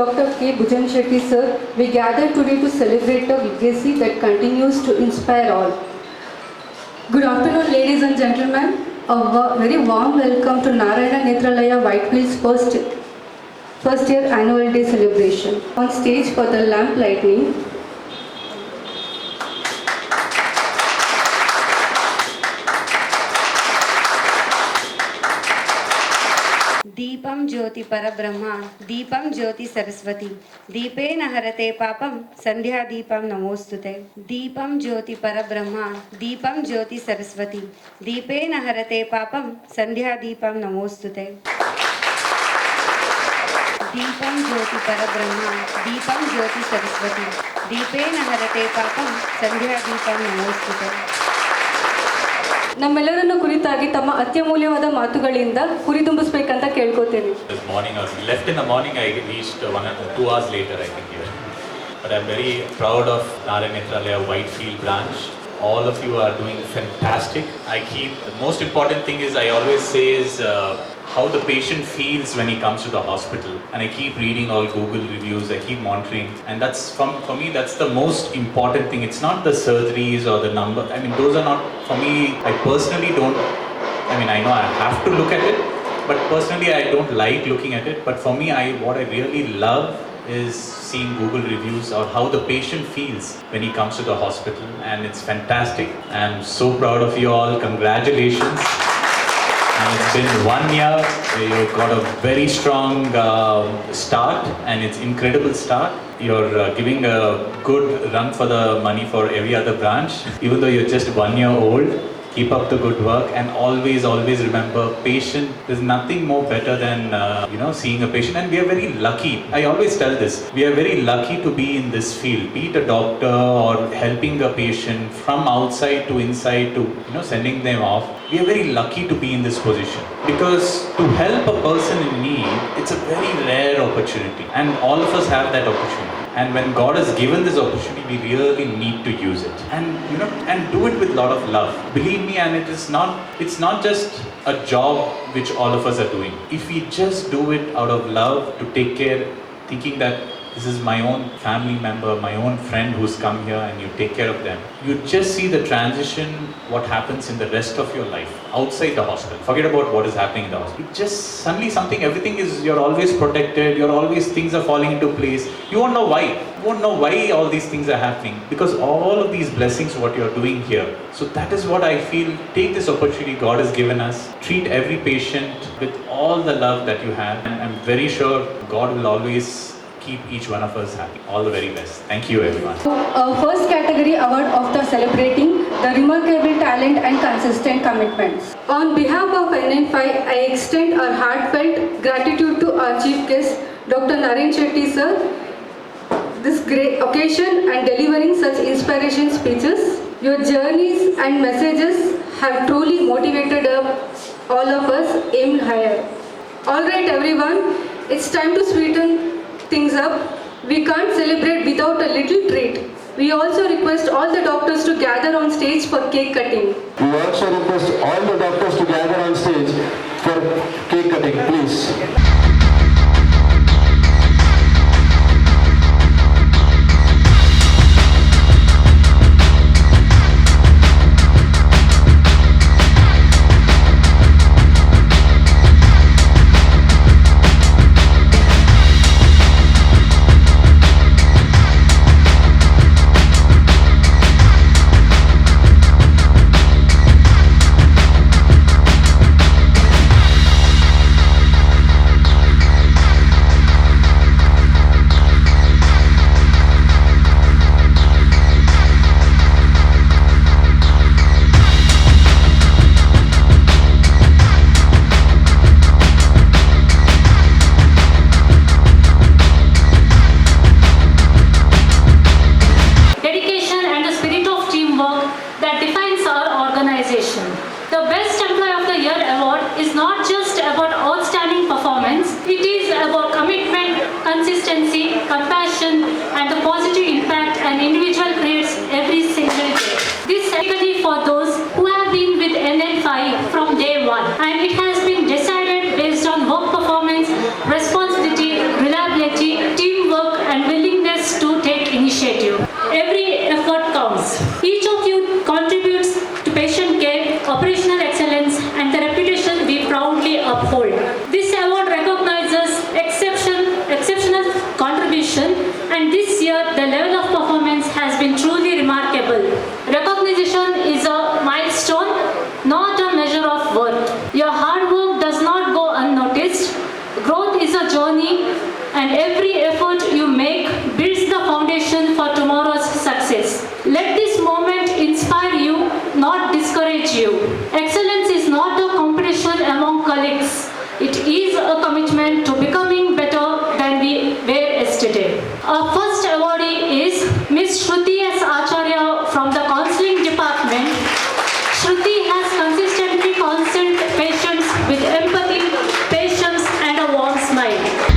Dr. K. Bhujan Shetty sir, we gather today to celebrate a legacy that continues to inspire all. Good afternoon, ladies and gentlemen. A very warm welcome to Narayana Nethralaya Whitefield's first year annual day celebration. On stage for the lamp lighting, दीपं ज्योति परब्रह्म दीपं ज्योति सरस्वती दीपेन हरते पापं संध्या दीपं नमोस्तुते दीपं ज्योति परब्रह्म दीपं ज्योति सरस्वती दीपेन हरते पापं संध्या दीपं नमोस्तुते दीपं ज्योति परब्रह्म दीपं ज्योति सरस्वती दीपेन हरते पापं संध्या दीपं नमोस्तुते. ನಮ್ಮೆಲ್ಲರನ್ನು ಕುರಿತಾಗಿ ತಮ್ಮ ಅತ್ಯಮೂಲ್ಯವಾದ ಮಾತುಗಳಿಂದ ಹುರಿದುಂಬಿಸಬೇಕಂತ ಕೇಳ್ಕೊತೇನೆ. This morning, I left in the morning, I reached 1 or 2 hours later, I think here. But I'm very proud of Narayana Nethralaya Whitefield branch. All of you are doing fantastic. The most important thing is I always say is how the patient feels when he comes to the hospital. And I keep reading all Google reviews, I keep monitoring. And that's, for me, that's the most important thing. It's not the surgeries or the number. I mean, those are not, for me, I personally don't, I know I have to look at it, but personally I don't like looking at it. But for me, what I really love is seeing Google reviews or how the patient feels when he comes to the hospital, and it's fantastic. I'm so proud of you all. Congratulations. And it's been 1 year. You've got a very strong start, and it's incredible start. You're giving a good run for the money for every other branch, even though you're just 1 year old. Keep up the good work, and always remember, patient, there's nothing more better than seeing a patient. And we are very lucky. I always tell this, we are very lucky to be in this field, be it a doctor or helping a patient from outside to inside to sending them off. We are very lucky to be in this position, because to help a person in need, it's a very rare opportunity, and all of us have that opportunity. And when God has given this opportunity, we really need to use it, and do it with a lot of love. Believe me, and it's not just a job which all of us are doing. If we just do it out of love, to take care, thinking that this is my own family member, my own friend who's come here, and you take care of them, you just see the transition, what happens in the rest of your life outside the hospital. Forget about what is happening in the hospital. It just suddenly everything is, you're always protected, things are falling into place. You won't know why. You won't know why all these things are happening, because all of these blessings, what you're doing here. So that is what I feel. Take this opportunity God has given us. Treat every patient with all the love that you have, and I'm very sure God will always keep each one of us happy. All the very best. Thank you, everyone. First category award of the celebrating the remarkable talent and consistent commitments. On behalf of NN5, I extend our heartfelt gratitude to our chief guest, Dr. Narayana Shetty sir, this great occasion and delivering such inspiration speeches. Your journeys and messages have truly motivated all of us aim higher. All right, everyone, it's time to sweeten things up. We can't celebrate without a little treat. We also request all the doctors to gather on stage for cake cutting. We also request all the doctors to gather on stage for cake cutting, please. and it has been decided based on work performance, responsibility, reliability, teamwork And this year, the level of performance has been truly remarkable. Recognition is a milestone, not a measure of worth. Your hard work does not go unnoticed. Growth is a journey, and every effort you make builds the foundation for tomorrow's success. Let this moment inspire you, not discourage you. Excellence is not a competition among colleagues. It is a commitment to becoming better than we were yesterday. Our first awardee is Ms. Shruti S. Acharya from the Counseling Department. Shruti has consistently counseled patients with empathy, patience, and a warm smile.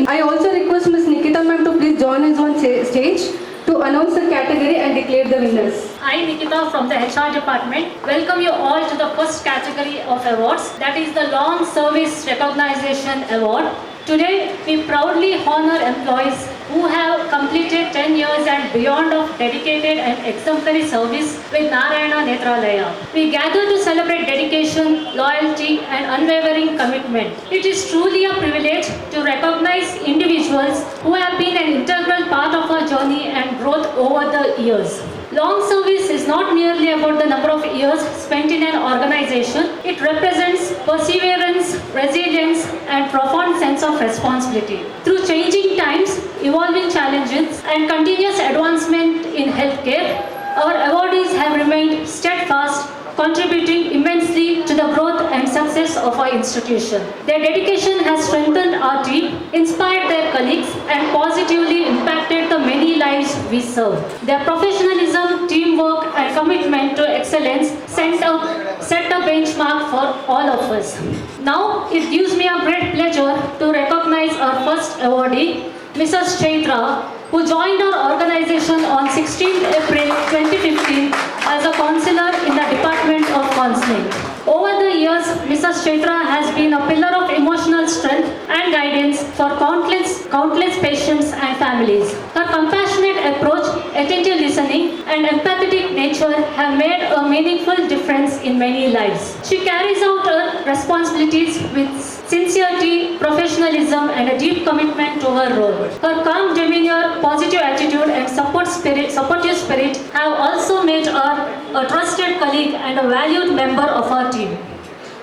I also request Ms. Nikita ma'am to please join us on stage to announce the category and declare the winners. I, Nikita from the HR department, welcome you all to the first category of awards, that is the Long Service Recognition Award. Today, we proudly honor employees who have completed 10 years and beyond of dedicated and exemplary service with Narayana Nethralaya. We gather to celebrate dedication, loyalty, and unwavering commitment. It is truly a privilege to recognize individuals who have been an integral part of our journey and growth over the years. Long service is not merely about the number of years spent in an organization. It represents perseverance, resilience, and profound sense of responsibility. Through changing times, evolving challenges, and continuous advancement in healthcare, our awardees have remained steadfast, contributing immensely to the growth and success of our institution. Their dedication has strengthened our team, inspired their colleagues, and positively impacted the many lives we serve. Their professionalism, teamwork, and commitment to excellence set a benchmark for all of us. Now, it gives me a great pleasure to recognize our first awardee, Mrs. Chaitra, who joined our organization on 16th April 2015 as a counselor in the Department of Counseling. Over the years, Mrs. Chaitra has been a pillar of emotional strength and guidance for countless patients and families. Her compassionate approach, attentive listening, and empathetic nature have made a meaningful difference in many lives. She carries out her responsibilities with sincerity, professionalism, and a deep commitment to her role. Her calm demeanor, positive attitude, and supportive spirit have also made her a trusted colleague and a valued member of our team.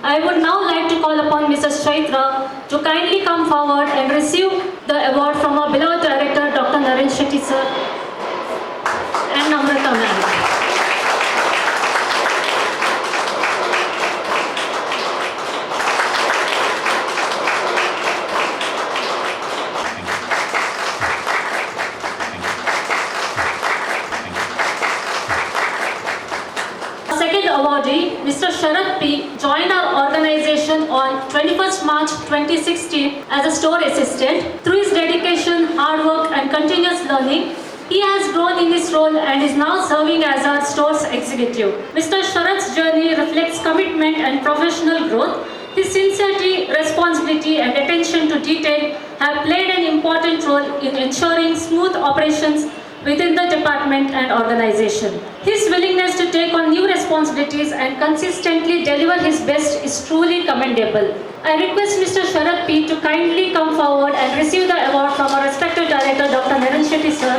I would now like to call upon Mrs. Chaitra to kindly come forward and receive the award from our beloved director, Dr. Narendra Shetty sir and Namrata ma'am. Awardee, Mr. Sharat P. joined our organization on 21st March 2016 as a store assistant. Through his dedication, hard work, and continuous learning, he has grown in this role and is now serving as our store's executive. Mr. Sharat's journey reflects commitment and professional growth. His sincerity, responsibility, and attention to detail have played an important role in ensuring smooth operations within the department and organization. His willingness to take on new responsibilities and consistently deliver his best is truly commendable. I request Mr. Sharat P. to kindly come forward and receive the award from our respected director, Dr. Narendra Shetty sir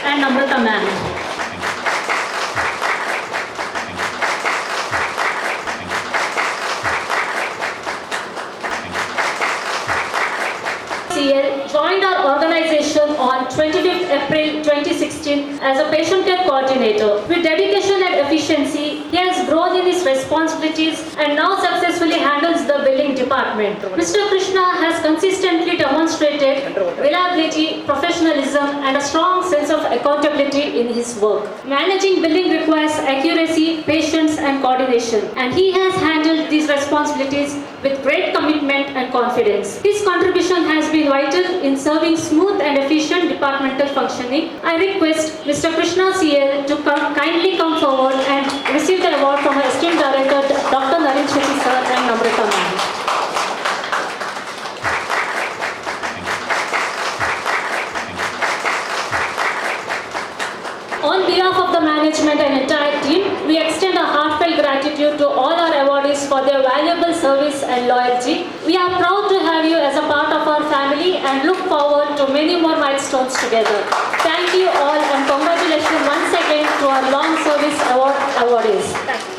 and Namrata ma'am. Joined our organization on 25th April 2016 as a patient care coordinator. With dedication and efficiency, he has grown in his responsibilities and now successfully handles the billing department. Mr. Krishna has consistently demonstrated reliability, professionalism, and a strong sense of accountability in his work. Managing billing requires accuracy, patience, and coordination, and he has handled these responsibilities with great commitment and confidence. His contribution has been vital in serving smooth and efficient departmental functioning. I request Mr. Krishna CL to kindly come forward and receive the award from our esteemed director, Dr. Narendra Shetty sir and Namrata ma'am. On behalf of the management and entire team, we extend our heartfelt gratitude to all our awardees for their valuable service and loyalty. We are proud to have you as a part of our family and look forward to many more milestones together. Thank you all and congratulations once again to our long service award awardees. Thank you.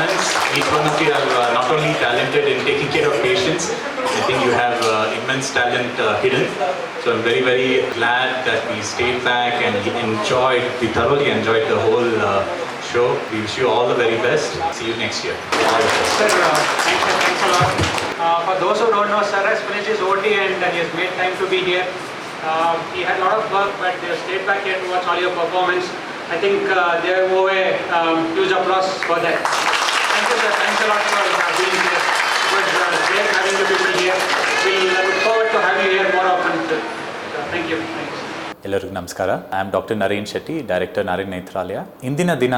talents. Each one of you are not only talented in taking care of patients, I think you have immense talent hidden. So I'm very, very glad that we stayed back and we thoroughly enjoyed the whole show. We wish you all the very best. See you next year. All the best. Sir, thanks a lot. For those who don't know, sir has finished his OT and he has made time to be here. He had a lot of work, but they stayed back here to watch all your performance. I think they owe a huge applause for that. Thank you, sir. Thanks a lot for being here. It was great having you people here. We'll look forward to having you here more often, sir. Thank you. Thanks. ಎಲ್ಲರಿಗೂ ನಮಸ್ಕಾರ. I am doctor Naren Shetty, director Narayana Nethralaya. ಇಂದಿನ ದಿನ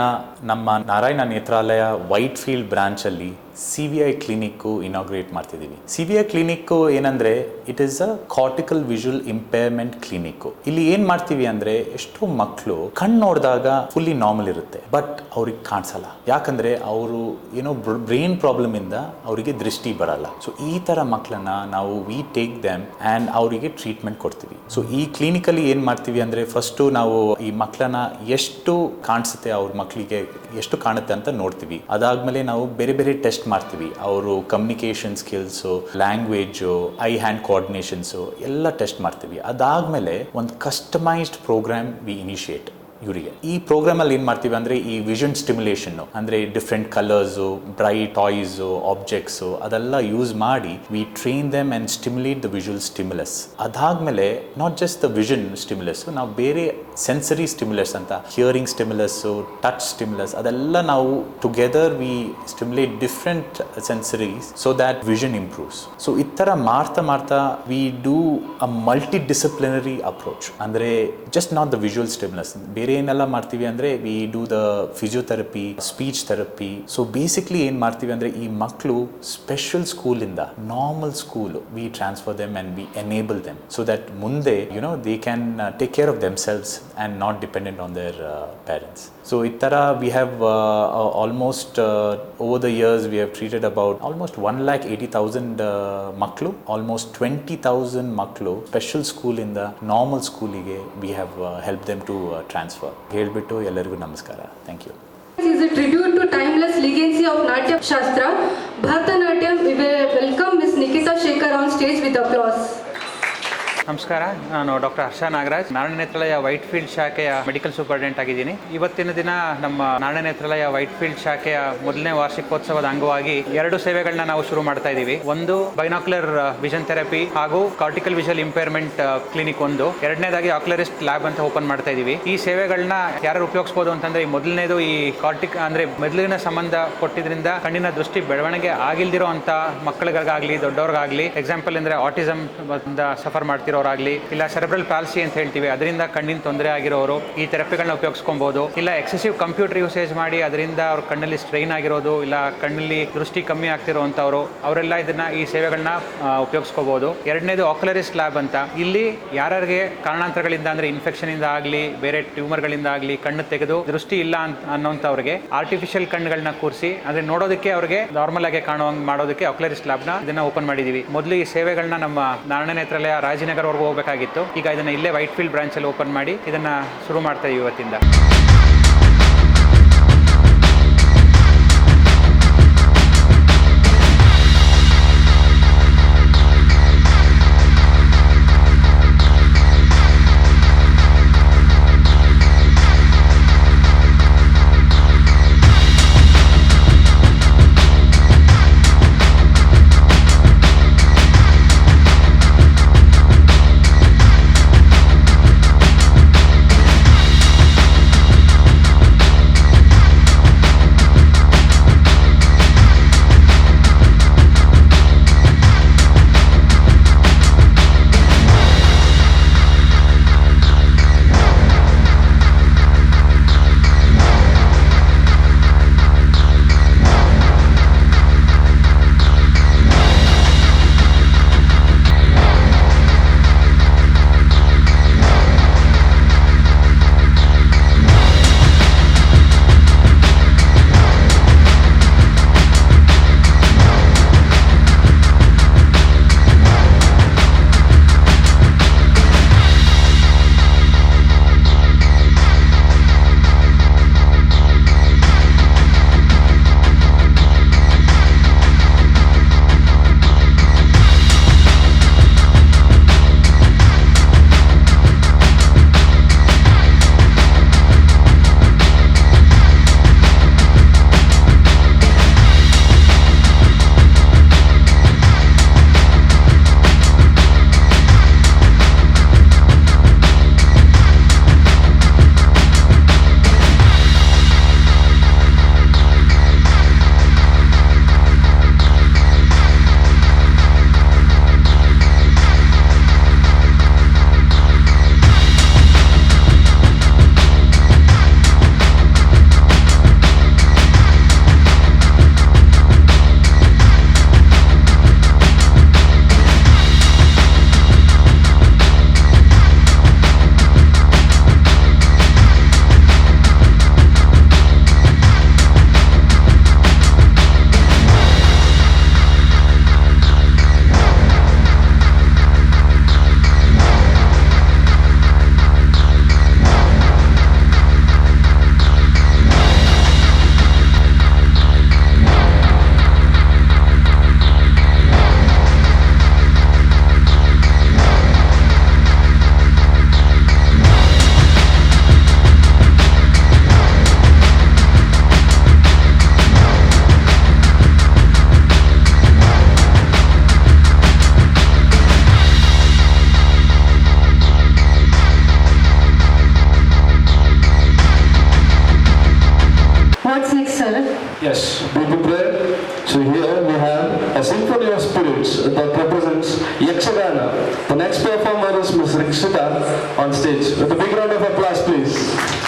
ನಮ್ಮ Narayana Nethralaya Whitefield ಬ್ರಾಂಚಲ್ಲಿ CVI clinic inaugurate ಮಾಡ್ತಿದ್ದೀವಿ. CVI clinic ಏನಂದರೆ it is a cortical visual impairment clinic. ಇಲ್ಲಿ ಏನು ಮಾಡ್ತೀವಿ ಅಂದರೆ ಎಷ್ಟೋ ಮಕ್ಕಳು ಕಣ್ಣು ನೋಡಿದಾಗ ಫುಲ್ಲಿ ನಾರ್ಮಲ್ ಇರುತ್ತೆ, ಬಟ್ ಅವ್ರಿಗೆ ಕಾಣಿಸಲ್ಲ. ಯಾಕಂದರೆ ಅವರು ಏನೋ ಬ್ರೈನ್ ಪ್ರಾಬ್ಲಮಿಂದ ಅವರಿಗೆ ದೃಷ್ಟಿ ಬರಲ್ಲ. ಸೊ ಈ ಥರ ಮಕ್ಕಳನ್ನ ನಾವು ವಿ ಟೇಕ್ ದೆಮ್ ಆ್ಯಂಡ್ ಅವರಿಗೆ ಟ್ರೀಟ್ಮೆಂಟ್ ಕೊಡ್ತೀವಿ. ಸೊ ಈ ಕ್ಲಿನಿಕಲ್ಲಿ ಏನು ಮಾಡ್ತೀವಿ ಅಂದರೆ ಫಸ್ಟು ನಾವು ಈ ಮಕ್ಕಳನ್ನ ಎಷ್ಟು ಕಾಣಿಸುತ್ತೆ, ಅವ್ರ ಮಕ್ಕಳಿಗೆ ಎಷ್ಟು ಕಾಣುತ್ತೆ ಅಂತ ನೋಡ್ತೀವಿ. ಅದಾದಮೇಲೆ ನಾವು ಬೇರೆ ಬೇರೆ ಟೆಸ್ಟ್ ಮಾಡ್ತೀವಿ. ಅವರು communication skills, language, eye hand coordinations ಎಲ್ಲ ಟೆಸ್ಟ್ ಮಾಡ್ತೀವಿ. ಅದಾದಮೇಲೆ ಒಂದು ಕಸ್ಟಮೈಸ್ಡ್ ಪ್ರೋಗ್ರಾಮ್ ವಿ ಇನಿಷಿಯೇಟ್ ಇವರಿಗೆ. ಈ ಪ್ರೋಗ್ರಾಮಲ್ಲಿ ಏನು ಮಾಡ್ತೀವಿ ಅಂದರೆ ಈ ವಿಷನ್ ಸ್ಟಿಮ್ಯುಲೇಷನ್ನು ಅಂದರೆ different colours, bright toys, objects ಅದೆಲ್ಲ ಯೂಸ್ ಮಾಡಿ we train them and stimulate the visual stimulus. ಅದಾದಮೇಲೆ not just the vision stimulus, ನಾವು ಬೇರೆ ಸೆನ್ಸರಿ ಸ್ಟಿಮ್ಯುಲಸ್ ಅಂತ ಹಿಯರಿಂಗ್ ಸ್ಟಿಮ್ಯುಲಸ್ಸು, ಟಚ್ ಸ್ಟಿಮ್ಯುಲಸ್ ಅದೆಲ್ಲ ನಾವು together we stimulate different sensories so that vision improves. So ಈ ಥರ ಮಾಡ್ತಾ we do a multi disciplinary approach. ಅಂದರೆ just not the visual stimulus, ಬೇರೆ ಏನೆಲ್ಲ ಮಾಡ್ತೀವಿ ಅಂದರೆ we do the physiotherapy, speech therapy. So basically ಏನು ಮಾಡ್ತೀವಿ ಅಂದರೆ ಈ ಮಕ್ಕಳು ಸ್ಪೆಷಲ್ ಸ್ಕೂಲಿಂದ normal school we transfer them and we enable them so that ಮುಂದೆ they can take care of themselves and not dependent on their parents. So ಈ ಥರ we have almost over the years we have treated about almost 1,80,000 ಮಕ್ಕಳು, almost 20,000 ಮಕ್ಕಳು special ಸ್ಕೂಲಿಂದ normal ಸ್ಕೂಲಿಗೆ we have help them to transfer. ಹೇಳ್ಬಿಟ್ಟು ಎಲ್ಲರಿಗೂ ನಮಸ್ಕಾರ. Thank you. This is a tribute to timeless legacy of Natya Shastra, Bharatanatyam. We will welcome Ms. Nikita Shekhar on stage with applause. ನಮಸ್ಕಾರ, ನಾನು doctor ಹರ್ಷ ನಾಗರಾಜ್, ನಾರಾಯಣ ನೇತ್ರಾಲಯ ವೈಟ್ಫೀಲ್ಡ್ ಶಾಖೆಯ medical superintendent ಆಗಿದ್ದೀನಿ. ಇವತ್ತಿನ ದಿನ ನಮ್ಮ ನಾರಾಯಣ ನೇತ್ರಾಲಯ ವೈಟ್ಫೀಲ್ಡ್ ಶಾಖೆಯ ಮೊದಲನೇ ವಾರ್ಷಿಕೋತ್ಸವದ ಅಂಗವಾಗಿ 2 ಸೇವೆಗಳನ್ನ ನಾವು ಶುರು ಮಾಡ್ತಾ ಇದ್ದೀವಿ. ಒಂದು ಬೈನಾಕ್ಯುಲರ್ ವಿಷನ್ ಥೆರಪಿ ಹಾಗೂ ಕಾರ್ಟಿಕಲ್ ವಿಜುವಲ್ ಇಂಪೇರ್ಮೆಂಟ್ ಕ್ಲಿನಿಕ್ ಒಂದು, ಎರಡನೇದಾಗಿ ಆಕ್ಯುಲರಿಸ್ಟ್ ಲ್ಯಾಬ್ ಅಂತ ಓಪನ್ ಮಾಡ್ತಾ ಇದ್ದೀವಿ. ಈ ಸೇವೆಗಳನ್ನ ಯಾರು ಉಪಯೋಗಿಸಬಹುದು ಅಂತಂದ್ರೆ, ಮೊದಲನೇದು ಈ ಅಂದ್ರೆ ಮೆದುಳಿನ ಸಂಬಂಧ ಕೊಟ್ಟಿದ್ರಿಂದ ಕಣ್ಣಿನ ದೃಷ್ಟಿ ಬೆಳವಣಿಗೆ ಆಗಿಲ್ದಿರೋ ಅಂತ ಮಕ್ಕಳಿಗಾಗಲಿ ದೊಡ್ಡವ್ರಿಗಾಗಲಿ, ಎಕ್ಸಾಂಪಲ್ ಅಂದ್ರೆ ಆಟಿಸಮ್ ಸಫರ್ ಮಾಡ್ತಿರೋ ಆಗಲಿ, ಇಲ್ಲ ಸೆರೆಬ್ರಲ್ ಪಾಲ್ಸಿ ಅಂತ ಹೇಳ್ತೀವಿ, ಅದರಿಂದ ಕಣ್ಣಿನ ತೊಂದರೆ ಆಗಿರೋರು ಈ ಥೆರಪಿಗಳನ್ನ ಉಪಯೋಗಿಸ್ಕೊಬಹುದು. ಇಲ್ಲ ಎಕ್ಸೆಸಿವ್ ಕಂಪ್ಯೂಟರ್ ಯೂಸೇಜ್ ಮಾಡಿ ಅದರಿಂದ ಅವ್ರ ಕಣ್ಣಲ್ಲಿ ಸ್ಟ್ರೈನ್ ಆಗಿರೋದು, ಇಲ್ಲ ಕಣ್ಣಲ್ಲಿ ದೃಷ್ಟಿ ಕಮ್ಮಿ ಆಗ್ತಿರೋ ಅಂಥವ್ರು, ಅವರೆಲ್ಲ ಈ ಸೇವೆಗಳನ್ನ ಉಪಯೋಗಿಸ್ಕೋಬಹುದು. ಎರಡನೇದು ಆಕ್ಯುಲರಿಸ್ಟ್ ಲ್ಯಾಬ್ ಅಂತ. ಇಲ್ಲಿ ಯಾರಿಗೆ ಕಾರಣಾಂತರಗಳಿಂದ ಅಂದ್ರೆ ಇನ್ಫೆಕ್ಷನ್ ಇಂದ ಆಗಲಿ, ಬೇರೆ ಟ್ಯೂಮರ್ಗಳಿಂದ ಆಗಲಿ ಕಣ್ಣು ತೆಗೆದು ದೃಷ್ಟಿ ಇಲ್ಲ ಅನ್ನೋಂಥವ್ರಿಗೆ ಆರ್ಟಿಫಿಷಿಯಲ್ ಕಣ್ಣುಗಳನ್ನ ಕೂರಿಸಿ ಅಂದ್ರೆ ನೋಡೋದಕ್ಕೆ ಅವ್ರಿಗೆ ನಾರ್ಮಲ್ ಆಗಿ ಕಾಣುವಂಗೆ ಮಾಡೋದಕ್ಕೆ ಆಕ್ಯುಲರಿಸ್ಟ್ ಲ್ಯಾಬ್ನ ಇದನ್ನ ಓಪನ್ ಮಾಡಿದೀವಿ. ಮೊದಲು ಈ ಸೇವೆಗಳನ್ನ ನಮ್ಮ ನಾರಾಯಣ ನೇತ್ರಾಲಯ ರಾಜನಗರ ಹೋಗಬೇಕಾಗಿತ್ತು. ಈಗ ಇದನ್ನ ಇಲ್ಲೇ ವೈಟ್ಫೀಲ್ಡ್ ಬ್ರಾಂಚ್ ಅಲ್ಲಿ ಓಪನ್ ಮಾಡಿ ಇದನ್ನ ಶುರು ಮಾಡ್ತಾ ಇದೀವಿ ಇವತ್ತಿಂದ. Yes, be prepared. So here we have a symphony of spirits that represents Yakshagana. The next performer is Ms. Rikshita on stage. With a big round of applause, please.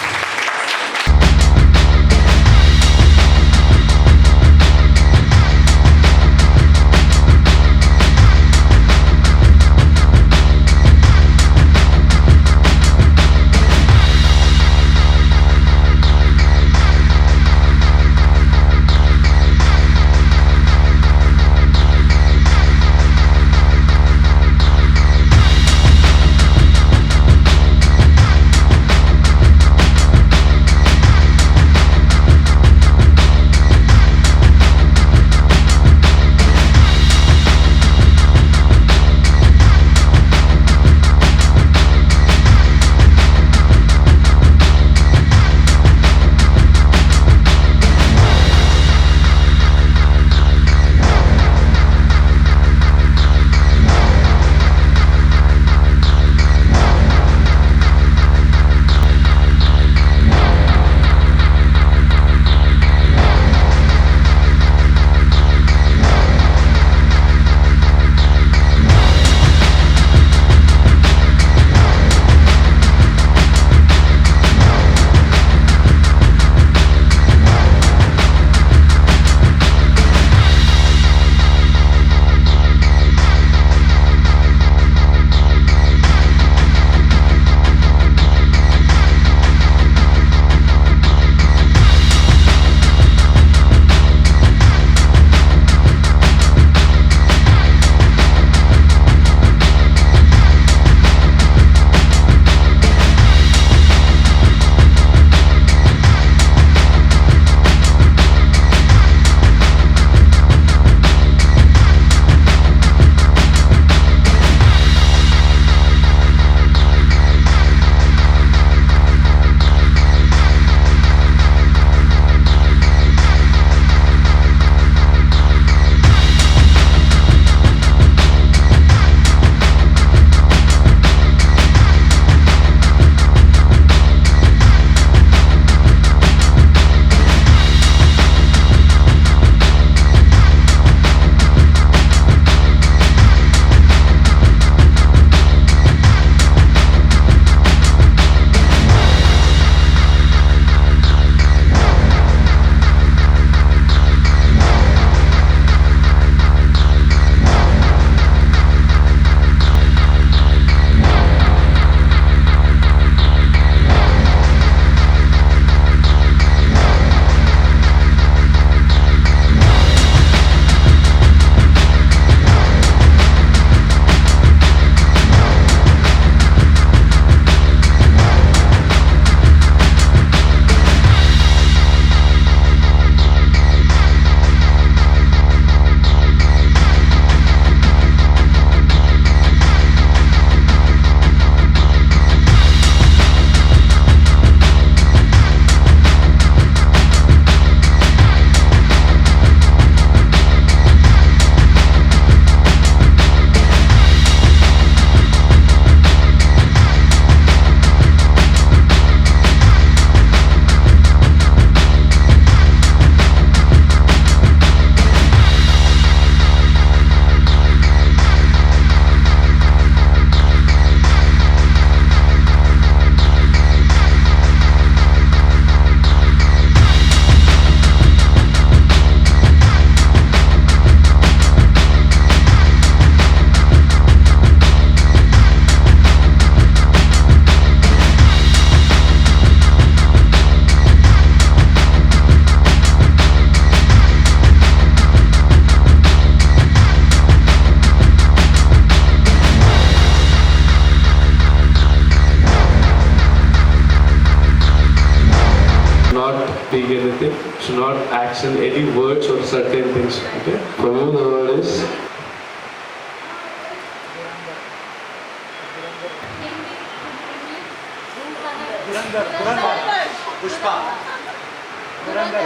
speak anything, should not action any words or certain things. Okay? For you the word is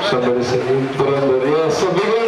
somebody said Purandar. Yes, so big